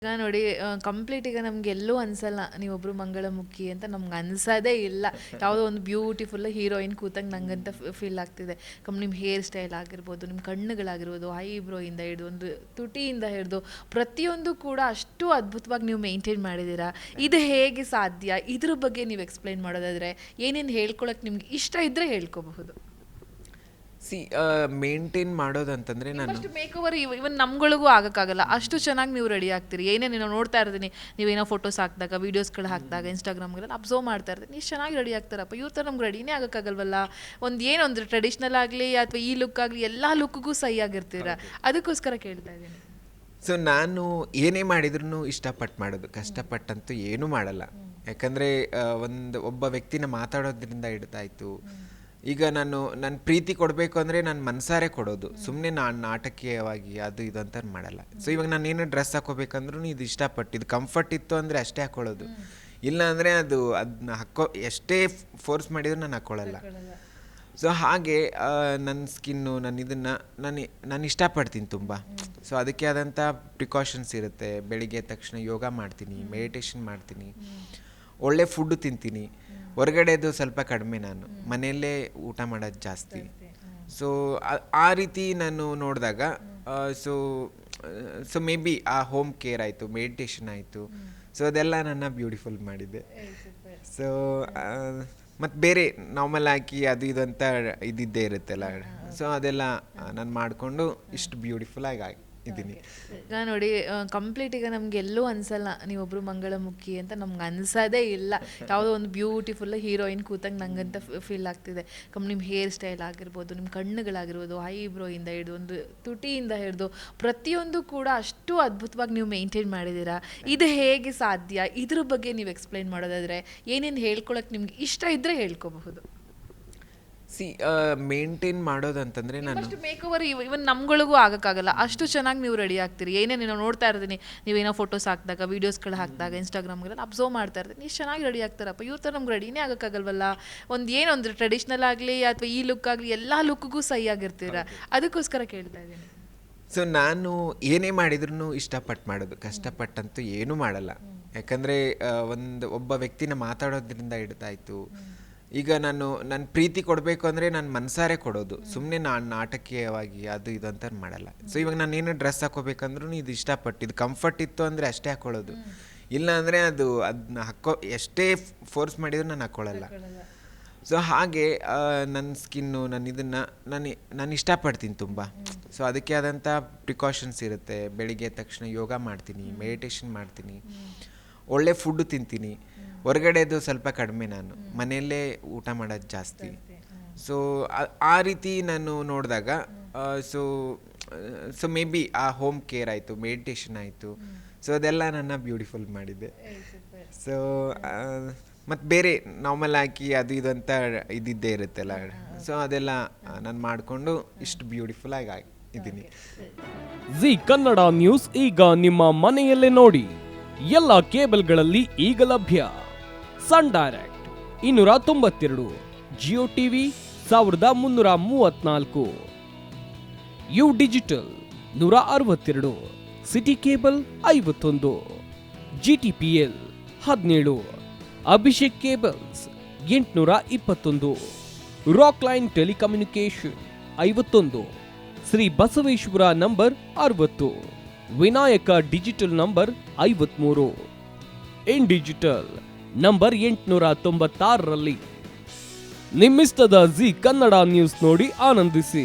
ಈಗ ನೋಡಿ ಕಂಪ್ಲೀಟ್ ಈಗ ನಮ್ಗೆ ಎಲ್ಲೂ ಅನ್ಸಲ್ಲ ನೀವೊಬ್ರು ಮಂಗಳಮುಖಿ ಅಂತ ನಮ್ಗೆ ಅನ್ಸೋದೇ ಇಲ್ಲ. ಯಾವುದೋ ಒಂದು ಬ್ಯೂಟಿಫುಲ್ ಹೀರೋಯಿನ್ ಕೂತಂಗೆ ನಂಗಂತ ಫೀಲ್ ಆಗ್ತಿದೆ. ನಿಮ್ಮ ಹೇರ್ ಸ್ಟೈಲ್ ಆಗಿರ್ಬೋದು, ನಿಮ್ಮ ಕಣ್ಣುಗಳಾಗಿರ್ಬೋದು, ಐಬ್ರೋಯಿಂದ ಹಿಡಿದು ಒಂದು ತುಟಿಯಿಂದ ಹಿಡಿದು ಪ್ರತಿಯೊಂದು ಕೂಡ ಅಷ್ಟು ಅದ್ಭುತವಾಗಿ ನೀವು ಮೇಂಟೈನ್ ಮಾಡಿದ್ದೀರಾ. ಇದು ಹೇಗೆ ಸಾಧ್ಯ? ಇದ್ರ ಬಗ್ಗೆ ನೀವು ಎಕ್ಸ್ಪ್ಲೈನ್ ಮಾಡೋದಾದರೆ ಏನೇನು ಹೇಳ್ಕೊಳಕ್ಕೆ ನಿಮ್ಗೆ ಇಷ್ಟ ಇದ್ದರೆ ಹೇಳ್ಕೋಬಹುದು. ಮೇಂಟೈನ್ ಮಾಡೋದಂತಂದರೆ ನಾನು ಅಷ್ಟು ಮೇಕ್ ಓವರ್ ಇವನ್ ನಮ್ಗಳಿಗೂ ಆಗೋಕ್ಕಾಗಲ್ಲ, ಅಷ್ಟು ಚೆನ್ನಾಗಿ ನೀವು ರೆಡಿ ಆಗ್ತೀರಿ. ಏನೇನು ನಾವು ನೋಡ್ತಾ ಇರ್ತೀನಿ, ನೀವೇನೋ ಫೋಟೋಸ್ ಹಾಕಿದಾಗ, ವೀಡಿಯೋಸ್ಗಳು ಹಾಕಿದಾಗ ಇನ್ಸ್ಟಾಗ್ರಾಮ್ಗಳಲ್ಲಿ ಅಬ್ಸರ್ವ್ ಮಾಡ್ತಾ ಇರ್ತೀನಿ, ಇಷ್ಟು ಚೆನ್ನಾಗಿ ರೆಡಿ ಆಗ್ತಾರಪ್ಪ, ಇವ್ರ ಥರ ನಮ್ಗೆ ರೆಡಿನೇ ಆಗೋಕ್ಕಾಗಲ್ವಲ್ಲ. ಏನೊಂದು ಟ್ರೆಡಿಷ್ನಲ್ ಆಗಲಿ ಅಥವಾ ಈ ಲುಕ್ ಆಗಲಿ ಎಲ್ಲ ಲುಕ್ಗೂ ಸಹಿ ಆಗಿರ್ತೀರ. ಅದಕ್ಕೋಸ್ಕರ ಕೇಳ್ತಾ ಇದ್ದೀನಿ. ನಾನು ಏನೇ ಮಾಡಿದ್ರು ಇಷ್ಟಪಟ್ಟು ಮಾಡೋದು, ಕಷ್ಟಪಟ್ಟಂತೂ ಏನೂ ಮಾಡಲ್ಲ. ಯಾಕಂದರೆ ಒಬ್ಬ ವ್ಯಕ್ತಿನ ಮಾತಾಡೋದ್ರಿಂದ ಹಿಡ್ದಾಯ್ತು. ಈಗ ನನ್ನ ಪ್ರೀತಿ ಕೊಡಬೇಕು ಅಂದರೆ ನಾನು ಮನಸಾರೆ ಕೊಡೋದು, ಸುಮ್ಮನೆ ನಾನು ನಾಟಕೀಯವಾಗಿ ಅದು ಇದು ಅಂತ ಮಾಡಲ್ಲ. ಸೊ ಇವಾಗ ನಾನು ಏನು ಡ್ರೆಸ್ ಹಾಕೋಬೇಕಂದ್ರೂ ಇದು ಇಷ್ಟಪಟ್ಟು, ಇದು ಕಂಫರ್ಟ್ ಇತ್ತು ಅಂದರೆ ಅಷ್ಟೇ ಹಾಕ್ಕೊಳ್ಳೋದು. ಇಲ್ಲ ಅಂದರೆ ಅದನ್ನ ಎಷ್ಟೇ ಫೋರ್ಸ್ ಮಾಡಿದ್ರು ನಾನು ಹಾಕ್ಕೊಳ್ಳಲ್ಲ. ಸೊ ಹಾಗೆ ನನ್ನ ಸ್ಕಿನ್ನು ನಾನು ಇಷ್ಟಪಡ್ತೀನಿ ತುಂಬ. ಸೊ ಅದಕ್ಕೆ ಆದಂಥ ಪ್ರಿಕಾಷನ್ಸ್ ಇರುತ್ತೆ. ಬೆಳಿಗ್ಗೆ ತಕ್ಷಣ ಯೋಗ ಮಾಡ್ತೀನಿ, ಮೆಡಿಟೇಷನ್ ಮಾಡ್ತೀನಿ, ಒಳ್ಳೆ ಫುಡ್ಡು ತಿಂತೀನಿ. ಹೊರಗಡೆದು ಸ್ವಲ್ಪ ಕಡಿಮೆ, ನಾನು ಮನೆಯಲ್ಲೇ ಊಟ ಮಾಡೋದು ಜಾಸ್ತಿ. ಸೊ ಆ ರೀತಿ ನಾನು ನೋಡಿದಾಗ ಸೊ ಮೇ ಬಿ ಆ ಹೋಮ್ ಕೇರ್ ಆಯಿತು, ಮೆಡಿಟೇಷನ್ ಆಯಿತು. ಸೊ ಅದೆಲ್ಲ ನನ್ನ ಬ್ಯೂಟಿಫುಲ್ ಮಾಡಿದೆ. ಸೊ ಮತ್ತು ಬೇರೆ ನಾರ್ಮಲ್ ಆಗಿ ಅದು ಇದು ಅಂತ ಇದ್ದಿದ್ದೇ ಇರುತ್ತಲ್ಲ. ಸೊ ಅದೆಲ್ಲ ನಾನು ಮಾಡಿಕೊಂಡು ಇಷ್ಟು ಬ್ಯೂಟಿಫುಲ್ ಆಗಿ ಇದ್ದೀನಿ. ಈಗ ನೋಡಿ ಕಂಪ್ಲೀಟ್ ಈಗ ನಮ್ಗೆ ಎಲ್ಲೂ ಅನ್ಸಲ್ಲ ನೀವೊಬ್ರು ಮಂಗಳಮುಖಿ ಅಂತ ನಮ್ಗೆ ಅನ್ಸೋದೇ ಇಲ್ಲ. ಯಾವುದೋ ಒಂದು ಬ್ಯೂಟಿಫುಲ್ ಹೀರೋಯಿನ್ ಕೂತಂಗೆ ನಂಗಂತ ಫೀಲ್ ಆಗ್ತಿದೆ. ನಿಮ್ಮ ಹೇರ್ ಸ್ಟೈಲ್ ಆಗಿರ್ಬೋದು, ನಿಮ್ಮ ಕಣ್ಣುಗಳಾಗಿರ್ಬೋದು, ಐಬ್ರೋಯಿಂದ ಹಿಡಿದು ಒಂದು ತುಟಿಯಿಂದ ಹಿಡಿದು ಪ್ರತಿಯೊಂದು ಕೂಡ ಅಷ್ಟು ಅದ್ಭುತವಾಗಿ ನೀವು ಮೇಂಟೈನ್ ಮಾಡಿದ್ದೀರಾ. ಇದು ಹೇಗೆ ಸಾಧ್ಯ? ಇದ್ರ ಬಗ್ಗೆ ನೀವು ಎಕ್ಸ್ಪ್ಲೈನ್ ಮಾಡೋದಾದರೆ ಏನೇನು ಹೇಳ್ಕೊಳಕ್ಕೆ ನಿಮ್ಗೆ ಇಷ್ಟ ಇದ್ದರೆ ಹೇಳ್ಕೋಬಹುದು. ಮೇಂಟೈನ್ ಮಾಡೋದಂತಂದರೆ ನಾನು ಅಷ್ಟು ಮೇಕ್ ಓವರ್ ಇವನ್ ನಮ್ಗಳಿಗೂ ಆಗೋಕ್ಕಾಗಲ್ಲ, ಅಷ್ಟು ಚೆನ್ನಾಗಿ ನೀವು ರೆಡಿ ಆಗ್ತೀರಿ. ಏನೇನು ನಾವು ನೋಡ್ತಾ ಇರ್ತೀನಿ, ನೀವೇನೋ ಫೋಟೋಸ್ ಹಾಕಿದಾಗ, ವೀಡಿಯೋಸ್ಗಳು ಹಾಕಿದಾಗ ಇನ್ಸ್ಟಾಗ್ರಾಮ್ಗಳಲ್ಲಿ ಅಬ್ಸರ್ವ್ ಮಾಡ್ತಾ ಇರ್ತೀನಿ, ಇಷ್ಟು ಚೆನ್ನಾಗಿ ರೆಡಿ ಆಗ್ತಾರಪ್ಪ, ಇವ್ರ ಥರ ನಮ್ಗೆ ರೆಡಿನೇ ಆಗೋಕ್ಕಾಗಲ್ವಲ್ಲ. ಏನೊಂದು ಟ್ರೆಡಿಷ್ನಲ್ ಆಗಲಿ ಅಥವಾ ಈ ಲುಕ್ ಆಗಲಿ ಎಲ್ಲ ಲುಕ್ಗೂ ಸಹಿ ಆಗಿರ್ತೀರ. ಅದಕ್ಕೋಸ್ಕರ ಕೇಳ್ತಾ ಇದ್ದೀನಿ. ಸೊ ನಾನು ಏನೇ ಮಾಡಿದ್ರು ಇಷ್ಟಪಟ್ಟು ಮಾಡೋದು, ಕಷ್ಟಪಟ್ಟಂತೂ ಏನೂ ಮಾಡಲ್ಲ. ಯಾಕಂದರೆ ಒಬ್ಬ ವ್ಯಕ್ತಿನ ಮಾತಾಡೋದ್ರಿಂದ ಹಿಡ್ದಾಯ್ತು. ಈಗ ನನ್ನ ಪ್ರೀತಿ ಕೊಡಬೇಕು ಅಂದರೆ ನಾನು ಮನಸಾರೆ ಕೊಡೋದು, ಸುಮ್ಮನೆ ನಾನು ನಾಟಕೀಯವಾಗಿ ಅದು ಇದು ಅಂತ ಮಾಡಲ್ಲ. ಸೊ ಇವಾಗ ನಾನು ಏನು ಡ್ರೆಸ್ ಹಾಕೋಬೇಕಂದ್ರೂ ಇದು ಇಷ್ಟಪಟ್ಟು, ಇದು ಕಂಫರ್ಟ್ ಇತ್ತು ಅಂದರೆ ಅಷ್ಟೇ ಹಾಕ್ಕೊಳ್ಳೋದು. ಇಲ್ಲ ಅಂದರೆ ಅದನ್ನ ಎಷ್ಟೇ ಫೋರ್ಸ್ ಮಾಡಿದ್ರು ನಾನು ಹಾಕ್ಕೊಳ್ಳಲ್ಲ. ಸೊ ಹಾಗೆ ನನ್ನ ಸ್ಕಿನ್ನು ನಾನು ಇಷ್ಟಪಡ್ತೀನಿ ತುಂಬ. ಸೊ ಅದಕ್ಕೆ ಆದಂಥ ಪ್ರಿಕಾಷನ್ಸ್ ಇರುತ್ತೆ. ಬೆಳಿಗ್ಗೆ ತಕ್ಷಣ ಯೋಗ ಮಾಡ್ತೀನಿ, ಮೆಡಿಟೇಷನ್ ಮಾಡ್ತೀನಿ, ಒಳ್ಳೆ ಫುಡ್ಡು ತಿಂತೀನಿ. ಹೊರಗಡೆದು ಸ್ವಲ್ಪ ಕಡಿಮೆ, ನಾನು ಮನೆಯಲ್ಲೇ ಊಟ ಮಾಡೋದು ಜಾಸ್ತಿ. ಸೊ ಆ ರೀತಿ ನಾನು ನೋಡಿದಾಗ ಸೊ ಮೇ ಬಿ ಆ ಹೋಮ್ ಕೇರ್ ಆಯಿತು, ಮೆಡಿಟೇಷನ್ ಆಯಿತು. ಸೊ ಅದೆಲ್ಲ ನನ್ನ ಬ್ಯೂಟಿಫುಲ್ ಮಾಡಿದೆ. ಸೊ ಮತ್ತು ಬೇರೆ ನಾರ್ಮಲ್ ಆಗಿ ಅದು ಇದು ಅಂತ ಇದ್ದಿದ್ದೇ ಇರುತ್ತಲ್ಲ. ಸೊ ಅದೆಲ್ಲ ನಾನು ಮಾಡಿಕೊಂಡು ಇಷ್ಟು ಬ್ಯೂಟಿಫುಲ್ ಆಗಿ ಇದ್ದೀನಿ. ಜಿ ಕನ್ನಡ ನ್ಯೂಸ್ ಈಗ ನಿಮ್ಮ ಮನೆಯಲ್ಲೇ ನೋಡಿ. ಎಲ್ಲ ಕೇಬಲ್ಗಳಲ್ಲಿ ಈಗ ಲಭ್ಯ. Sun direct 292, Jio TV 1334, U digital 162, city cable 51, GTPL 17, Abhishek cables 821, rock line telecommunication 51, Shri Basaveshwara number 60, Vinayaka digital number 53, in digital number 896ರಲ್ಲಿ. ನಿಮ್ಮಿಸ್ತದ ಜಿ ಕನ್ನಡ ನ್ಯೂಸ್ ನೋಡಿ ಆನಂದಿಸಿ.